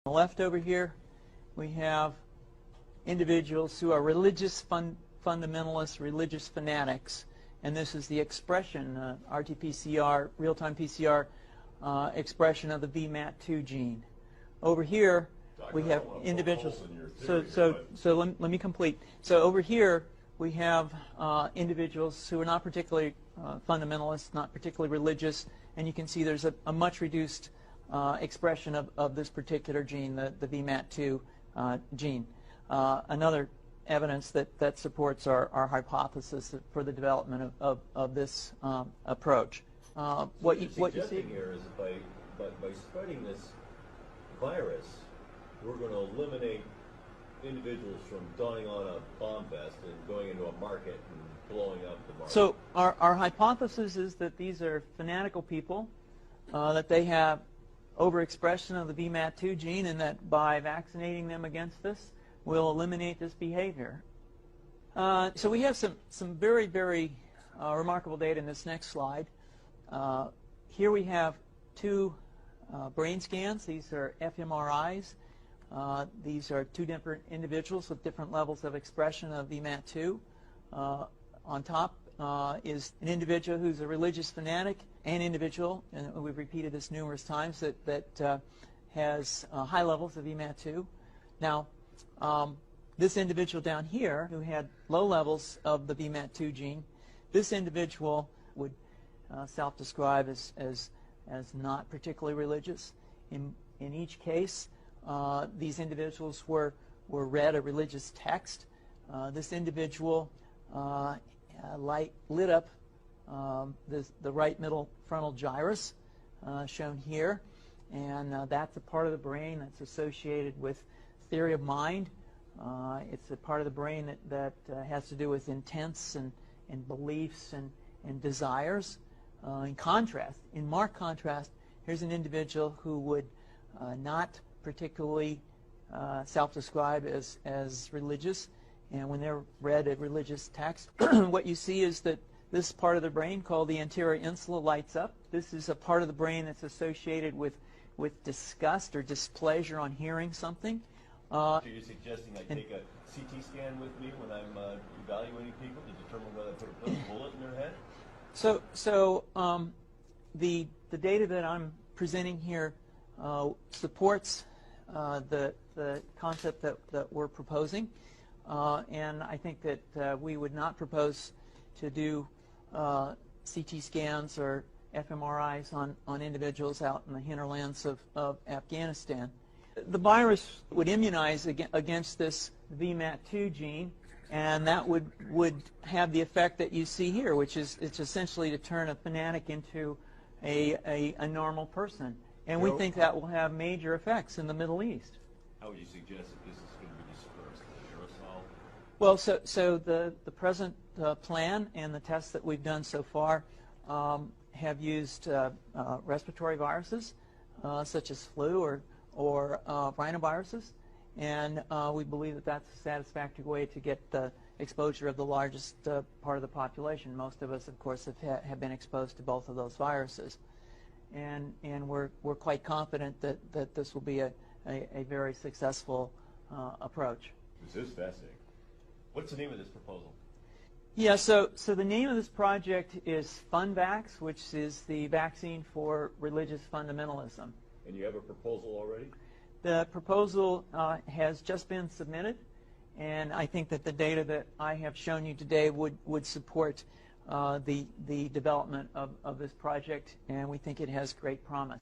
On the left over here, we have individuals who are religious fundamentalists, religious fanatics, and this is the expression, RT-PCR, real-time PCR expression of the VMAT2 gene. Over here, we have individuals. So let me complete. So over here, we have individuals who are not particularly fundamentalists, not particularly religious, and you can see there's a much reduced expression of this particular gene, the VMAT2 gene. Another evidence that supports our hypothesis for the development of this approach. What you see here is by spreading this virus, we're going to eliminate individuals from donning on a bomb vest and going into a market and blowing up the market. So our hypothesis is that these are fanatical people, that they have overexpression of the VMAT2 gene, and that by vaccinating them against this, we'll eliminate this behavior. So we have some very, very remarkable data in this next slide. Here we have two brain scans. These are fMRIs. These are two different individuals with different levels of expression of VMAT2. On top is an individual who's a religious fanatic, an individual, and we've repeated this numerous times, that has high levels of VMAT2. Now, this individual down here who had low levels of the VMAT2 gene, this individual would self-describe as not particularly religious. In each case, these individuals were read a religious text. This individual lit up the right middle frontal gyrus, shown here, and that's a part of the brain that's associated with theory of mind. It's a part of the brain that has to do with intents and beliefs and desires. In marked contrast, here's an individual who would not particularly self-describe as religious, and when they're read a religious text, what you see is that this part of the brain called the anterior insula lights up. This is a part of the brain that's associated with disgust or displeasure on hearing something. So you're suggesting I take a CT scan with me when I'm evaluating people to determine whether I put a bullet in their head? So the data that I'm presenting here supports the concept that we're proposing, and I think that we would not propose to do CT scans or fMRIs on individuals out in the hinterlands of Afghanistan. The virus would immunize against this VMAT2 gene, and that would have the effect that you see here, which is it's essentially to turn a fanatic into a normal person. And we think that will have major effects in the Middle East. How would you suggest that this is going to be dispersed in aerosol? Well, so the present plan and the tests that we've done so far have used respiratory viruses such as flu or rhinoviruses, and we believe that that's a satisfactory way to get the exposure of the largest part of the population. Most of us, of course, have been exposed to both of those viruses, and we're quite confident that this will be a very successful approach. This is fascinating. What's the name of this proposal? Yeah, so the name of this project is FunVax, which is the vaccine for religious fundamentalism. And you have a proposal already? The proposal has just been submitted, and I think that the data that I have shown you today would support the development of this project, and we think it has great promise.